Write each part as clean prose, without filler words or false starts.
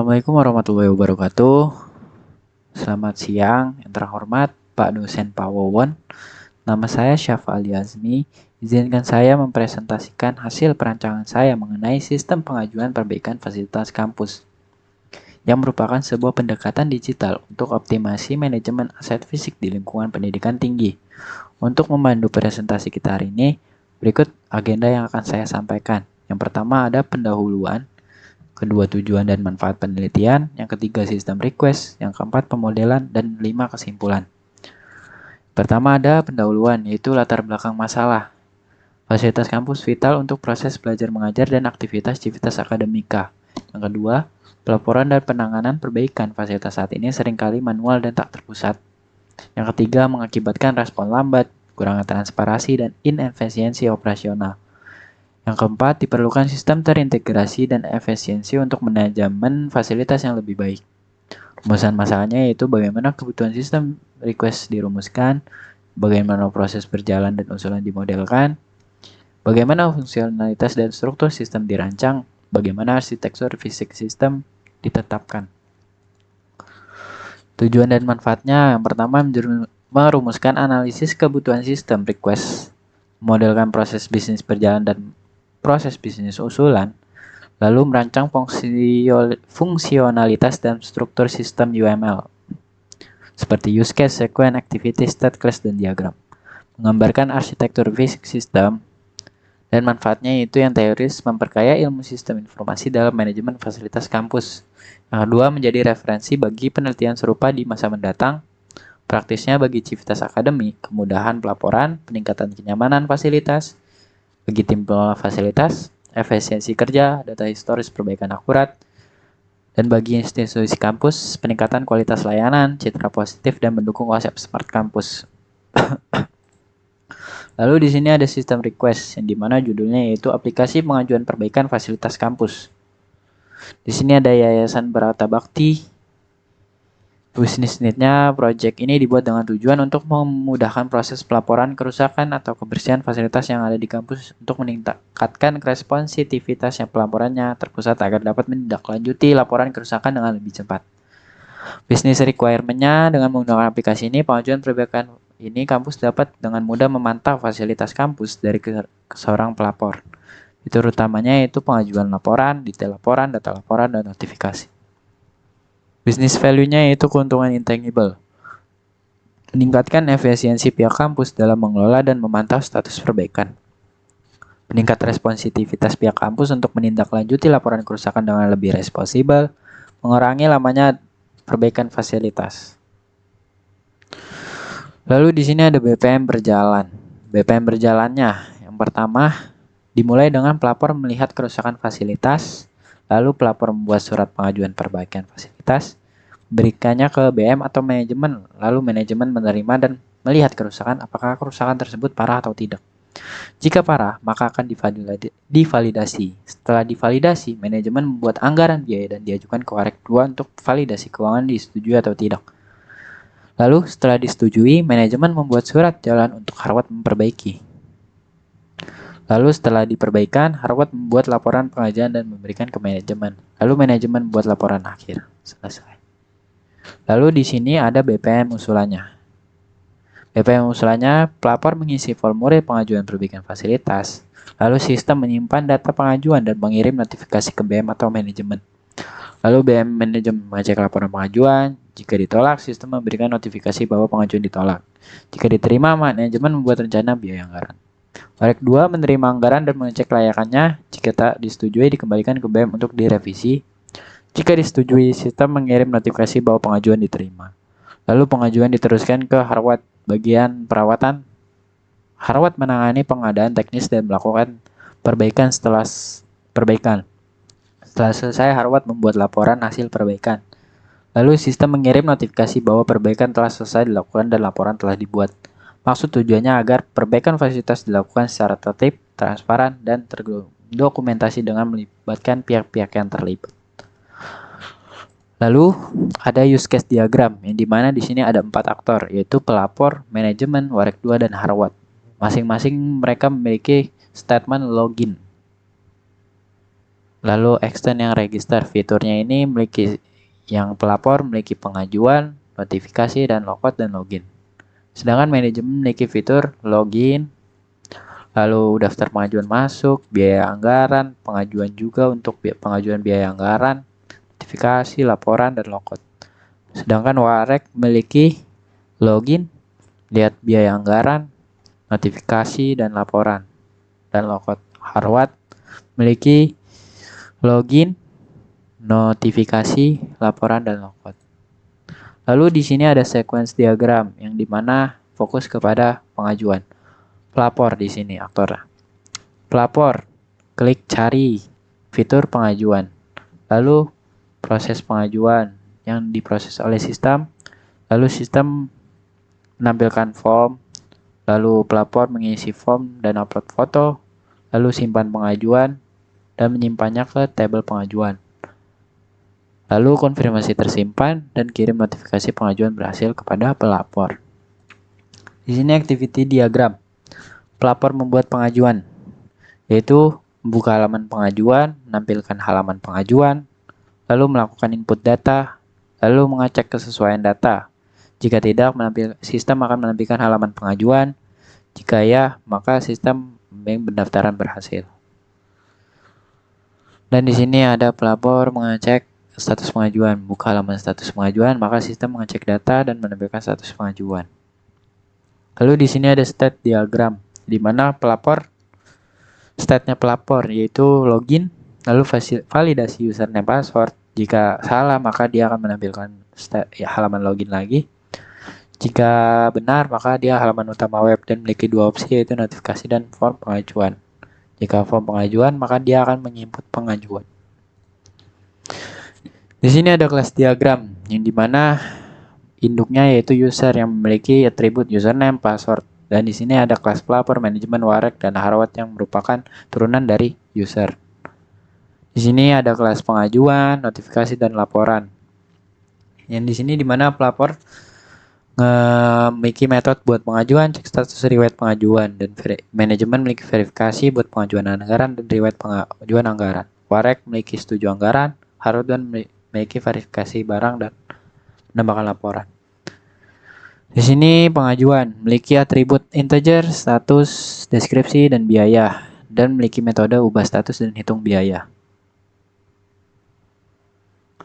Assalamualaikum warahmatullahi wabarakatuh. Selamat siang, yang terhormat Pak dosen Pak Wawon. Nama saya Syafa Ali Azmi. Izinkan saya mempresentasikan hasil perancangan saya mengenai sistem pengajuan perbaikan fasilitas kampus, yang merupakan sebuah pendekatan digital untuk optimasi manajemen aset fisik di lingkungan pendidikan tinggi. Untuk memandu presentasi kita hari ini, berikut agenda yang akan saya sampaikan. Yang pertama ada pendahuluan, kedua tujuan dan manfaat penelitian, yang ketiga sistem request, yang keempat pemodelan, dan 5 kesimpulan. Pertama ada pendahuluan, yaitu latar belakang masalah. Fasilitas kampus vital untuk proses belajar mengajar dan aktivitas akademika. Yang kedua, pelaporan dan penanganan perbaikan fasilitas saat ini seringkali manual dan tak terpusat. Yang ketiga, mengakibatkan respon lambat, kurangnya transparansi, dan inefisiensi operasional. Yang keempat, diperlukan sistem terintegrasi dan efisiensi untuk manajemen fasilitas yang lebih baik. Rumusan masalahnya yaitu bagaimana kebutuhan sistem request dirumuskan, bagaimana proses berjalan dan usulan dimodelkan, bagaimana fungsionalitas dan struktur sistem dirancang, bagaimana arsitektur fisik sistem ditetapkan. Tujuan dan manfaatnya, yang pertama merumuskan analisis kebutuhan sistem request, memodelkan proses bisnis berjalan dan proses bisnis usulan, lalu merancang fungsionalitas dan struktur sistem UML, seperti use case, sequence, activity, state class, dan diagram. Menggambarkan arsitektur fisik sistem, dan manfaatnya itu yang teoris memperkaya ilmu sistem informasi dalam manajemen fasilitas kampus. Yang kedua, menjadi referensi bagi penelitian serupa di masa mendatang. Praktisnya bagi civitas akademik, kemudahan pelaporan, peningkatan kenyamanan fasilitas, bagi tim pengelola fasilitas, efisiensi kerja, data historis perbaikan akurat, dan bagi institusi kampus, peningkatan kualitas layanan, citra positif, dan mendukung konsep smart kampus. Lalu di sini ada sistem request, yang dimana judulnya yaitu aplikasi pengajuan perbaikan fasilitas kampus. Di sini ada Yayasan Barata Bakti. Business need-nya, project ini dibuat dengan tujuan untuk memudahkan proses pelaporan kerusakan atau kebersihan fasilitas yang ada di kampus untuk meningkatkan responsitivitas yang pelaporannya terpusat agar dapat menindaklanjuti laporan kerusakan dengan lebih cepat. Business requirement-nya, dengan menggunakan aplikasi ini, pengajuan perbaikan ini kampus dapat dengan mudah memantau fasilitas kampus dari seorang pelapor. Fitur utamanya yaitu pengajuan laporan, detail laporan, data laporan, dan notifikasi. Business value-nya yaitu keuntungan intangible. Meningkatkan efisiensi pihak kampus dalam mengelola dan memantau status perbaikan. Meningkat responsitivitas pihak kampus untuk menindaklanjuti laporan kerusakan dengan lebih responsibel. Mengurangi lamanya perbaikan fasilitas. Lalu di sini ada BPM berjalan. BPM berjalannya, yang pertama dimulai dengan pelapor melihat kerusakan fasilitas. Lalu pelapor membuat surat pengajuan perbaikan fasilitas, berikannya ke BM atau manajemen, lalu manajemen menerima dan melihat kerusakan, apakah kerusakan tersebut parah atau tidak. Jika parah, maka akan divalidasi. Setelah divalidasi, manajemen membuat anggaran biaya dan diajukan ke Warek 2 untuk validasi keuangan disetujui atau tidak. Lalu setelah disetujui, manajemen membuat surat jalan untuk Harwat memperbaiki. Lalu setelah diperbaikan, Harwat membuat laporan pengajuan dan memberikan ke manajemen. Lalu manajemen membuat laporan akhir. Selesai. Lalu di sini ada BPM usulannya. BPM usulannya, pelapor mengisi formulir pengajuan perbaikan fasilitas. Lalu sistem menyimpan data pengajuan dan mengirim notifikasi ke BM atau manajemen. Lalu BM manajemen mengecek laporan pengajuan. Jika ditolak, sistem memberikan notifikasi bahwa pengajuan ditolak. Jika diterima, manajemen membuat rencana biaya anggaran. Warek 2 menerima anggaran dan mengecek layakannya. Jika tak disetujui, dikembalikan ke BM untuk direvisi. Jika disetujui, sistem mengirim notifikasi bahwa pengajuan diterima. Lalu pengajuan diteruskan ke Harwat bagian perawatan. Harwat menangani pengadaan teknis dan melakukan perbaikan setelah perbaikan. Setelah selesai, Harwat membuat laporan hasil perbaikan. Lalu sistem mengirim notifikasi bahwa perbaikan telah selesai dilakukan dan laporan telah dibuat. Maksud tujuannya agar perbaikan fasilitas dilakukan secara tertib, transparan, dan terdokumentasi dengan melibatkan pihak-pihak yang terlibat. Lalu ada use case diagram, yang dimana di sini ada 4 aktor, yaitu pelapor, manajemen, Warek 2, dan Harwat. Masing-masing mereka memiliki statement login. Lalu extend yang register, fiturnya ini yang pelapor memiliki pengajuan, notifikasi, dan logout dan login. Sedangkan manajemen memiliki fitur login, lalu daftar pengajuan masuk, biaya anggaran, pengajuan juga untuk pengajuan biaya anggaran, notifikasi, laporan, dan logout. Sedangkan Warek memiliki login, lihat biaya anggaran, notifikasi, dan laporan, dan logout. Harwat memiliki login, notifikasi, laporan, dan logout. Lalu di sini ada sequence diagram yang dimana fokus kepada pengajuan. Pelapor di sini aktor. Pelapor, klik cari fitur pengajuan. Lalu proses pengajuan yang diproses oleh sistem. Lalu sistem menampilkan form. Lalu pelapor mengisi form dan upload foto. Lalu simpan pengajuan dan menyimpannya ke tabel pengajuan. Lalu konfirmasi tersimpan dan kirim notifikasi pengajuan berhasil kepada pelapor. Di sini activity diagram. Pelapor membuat pengajuan, yaitu membuka halaman pengajuan, menampilkan halaman pengajuan, lalu melakukan input data, lalu mengecek kesesuaian data. Jika tidak, sistem akan menampilkan halaman pengajuan. Jika ya, maka sistem pendaftaran berhasil. Dan di sini ada pelapor mengecek status pengajuan. Buka halaman status pengajuan, maka sistem mengecek data dan menampilkan status pengajuan. Lalu di sini ada state diagram, di mana state-nya pelapor yaitu login, lalu validasi username password. Jika salah, maka dia akan menampilkan halaman login lagi. Jika benar, maka dia halaman utama web dan memiliki dua opsi, yaitu notifikasi dan form pengajuan. Jika form pengajuan, maka dia akan menginput pengajuan. Di sini ada kelas diagram yang dimana induknya yaitu user yang memiliki atribut username, password. Dan di sini ada kelas pelapor, manajemen, Warek, dan Harwat yang merupakan turunan dari user. Di sini ada kelas pengajuan, notifikasi, dan laporan. Yang di sini dimana pelapor memiliki metode buat pengajuan, cek status riwayat pengajuan, dan manajemen memiliki verifikasi buat pengajuan anggaran dan riwayat pengajuan anggaran. Warek memiliki setuju anggaran, Harwat dan memiliki verifikasi barang dan menambahkan laporan. Di sini pengajuan memiliki atribut integer, status, deskripsi, dan biaya, dan memiliki metode ubah status dan hitung biaya.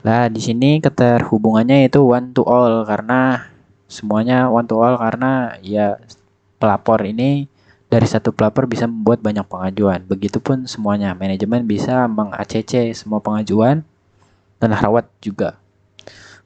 Nah, di sini keterhubungannya itu one to all karena semuanya one to all karena ya pelapor ini dari satu pelapor bisa membuat banyak pengajuan. Begitupun semuanya, manajemen bisa meng-ACC semua pengajuan dan Harwat juga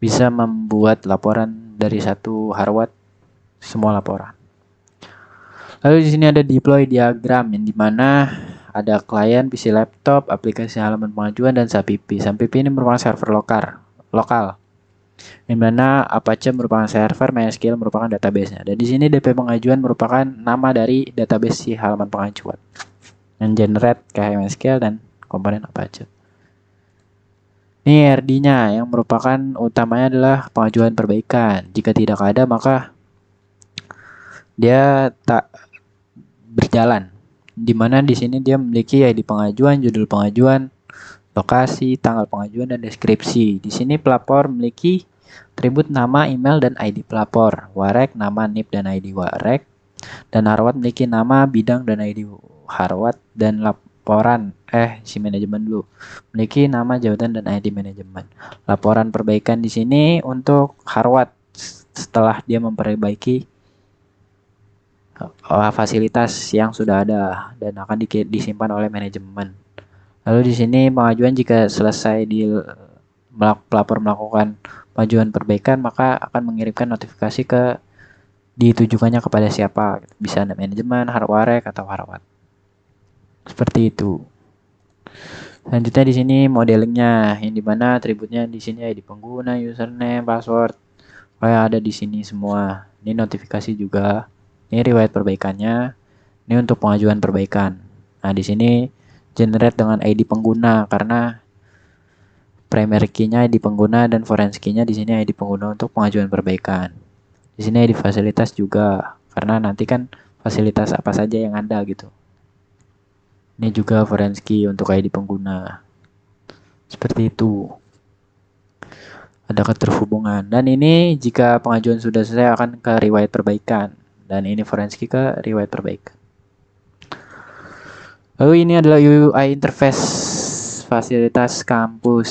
bisa membuat laporan dari satu Harwat semua laporan. Lalu di sini ada deploy diagram yang dimana ada klien, PC laptop, aplikasi halaman pengajuan, dan SAPIP. SAPIP ini merupakan server lokal. Yang mana Apache merupakan server, MySQL merupakan database-nya. Dan di sini DP pengajuan merupakan nama dari database si halaman pengajuan. Yang generate kayak MySQL dan komponen Apache. Ini RD-nya yang merupakan utamanya adalah pengajuan perbaikan. Jika tidak ada, maka dia tak berjalan. Dimana di sini dia memiliki ID pengajuan, judul pengajuan, lokasi, tanggal pengajuan, dan deskripsi. Di sini pelapor memiliki atribut nama, email, dan ID pelapor. Warek, nama, NIP, dan ID Warek. Dan Harwat memiliki nama, bidang, dan ID Harwat. Dan laporan, si manajemen dulu. Memiliki nama, jabatan, dan ID manajemen. Laporan perbaikan di sini untuk Harwat setelah dia memperbaiki fasilitas yang sudah ada dan akan disimpan oleh manajemen. Lalu di sini pengajuan jika selesai pelapor melakukan pengajuan perbaikan, maka akan mengirimkan notifikasi ditujukannya kepada siapa, bisa manajemen, Warek, atau Harwat. Seperti itu. Selanjutnya di sini modelingnya, yang dimana atributnya di sini ID pengguna, username, password, kayak ada di sini semua. Ini notifikasi juga. Ini riwayat perbaikannya. Ini untuk pengajuan perbaikan. Nah, di sini generate dengan ID pengguna karena primary key-nya ID pengguna dan foreign key-nya di sini ID pengguna untuk pengajuan perbaikan. Di sini ID fasilitas juga karena nanti kan fasilitas apa saja yang ada gitu. Ini juga foreign key untuk ID pengguna. Seperti itu. Ada keterhubungan. Dan ini jika pengajuan sudah selesai akan ke riwayat perbaikan. Dan ini forensik ke riwayat perbaikan. Lalu ini adalah UI interface fasilitas kampus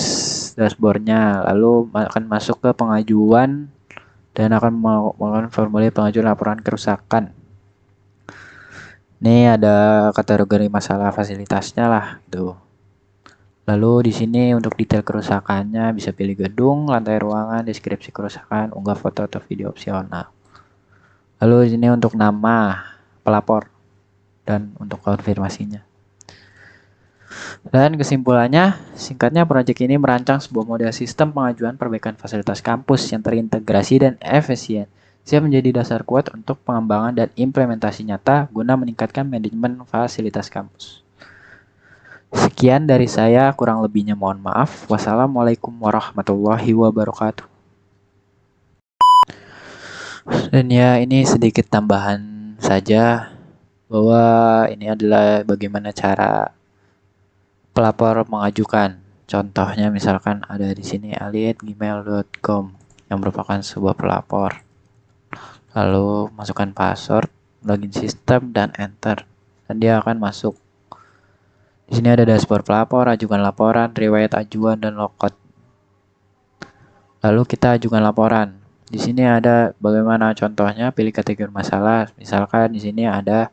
dashboardnya. Lalu akan masuk ke pengajuan dan akan melakukan formulir pengajuan laporan kerusakan. Ini ada kategori masalah fasilitasnya lah gitu. Lalu di sini untuk detail kerusakannya bisa pilih gedung, lantai ruangan, deskripsi kerusakan, unggah foto atau video opsional. Lalu di sini untuk nama pelapor dan untuk konfirmasinya. Dan kesimpulannya, singkatnya proyek ini merancang sebuah model sistem pengajuan perbaikan fasilitas kampus yang terintegrasi dan efisien, siap menjadi dasar kuat untuk pengembangan dan implementasi nyata guna meningkatkan manajemen fasilitas kampus. Sekian dari saya, kurang lebihnya mohon maaf. Wassalamualaikum warahmatullahi wabarakatuh. Dan ya, ini sedikit tambahan saja bahwa ini adalah bagaimana cara pelapor mengajukan. Contohnya misalkan ada di sini ali@gmail.com yang merupakan sebuah pelapor. Lalu masukkan password, login sistem dan enter. Dan dia akan masuk. Di sini ada dashboard pelapor, ajukan laporan, riwayat ajuan dan logout. Lalu kita ajukan laporan. Di sini ada bagaimana contohnya, pilih kategori masalah. Misalkan di sini ada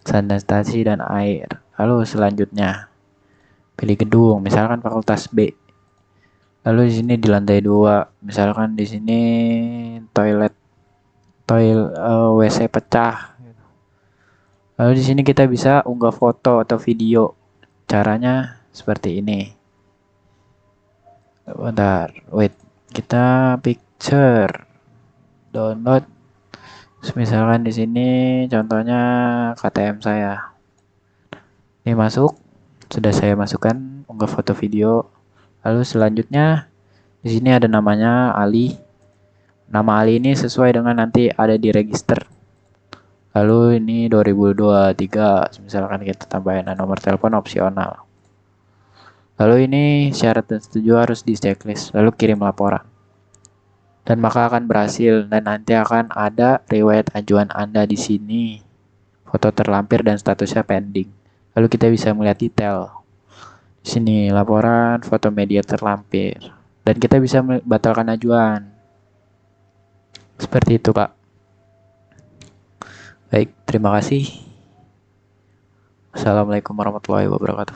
sanitasi dan air. Lalu selanjutnya pilih gedung, misalkan fakultas B. Lalu di sini di lantai 2, misalkan di sini WC pecah. Lalu di sini kita bisa unggah foto atau video. Caranya seperti ini. Bentar, wait. Kita picture download. Misalkan di sini contohnya KTM saya. Ini masuk, sudah saya masukkan unggah foto video. Lalu selanjutnya di sini ada namanya Ali. Nama Ali ini sesuai dengan nanti ada di register. Lalu ini 2023, misalkan kita tambahin nomor telepon opsional. Lalu ini syarat dan setuju harus di checklist. Lalu kirim laporan. Dan maka akan berhasil dan nanti akan ada riwayat ajuan Anda di sini. Foto terlampir dan statusnya pending. Lalu kita bisa melihat detail. Di sini laporan, foto media terlampir. Dan kita bisa membatalkan ajuan. Seperti itu, Pak. Baik, terima kasih. Assalamualaikum warahmatullahi wabarakatuh.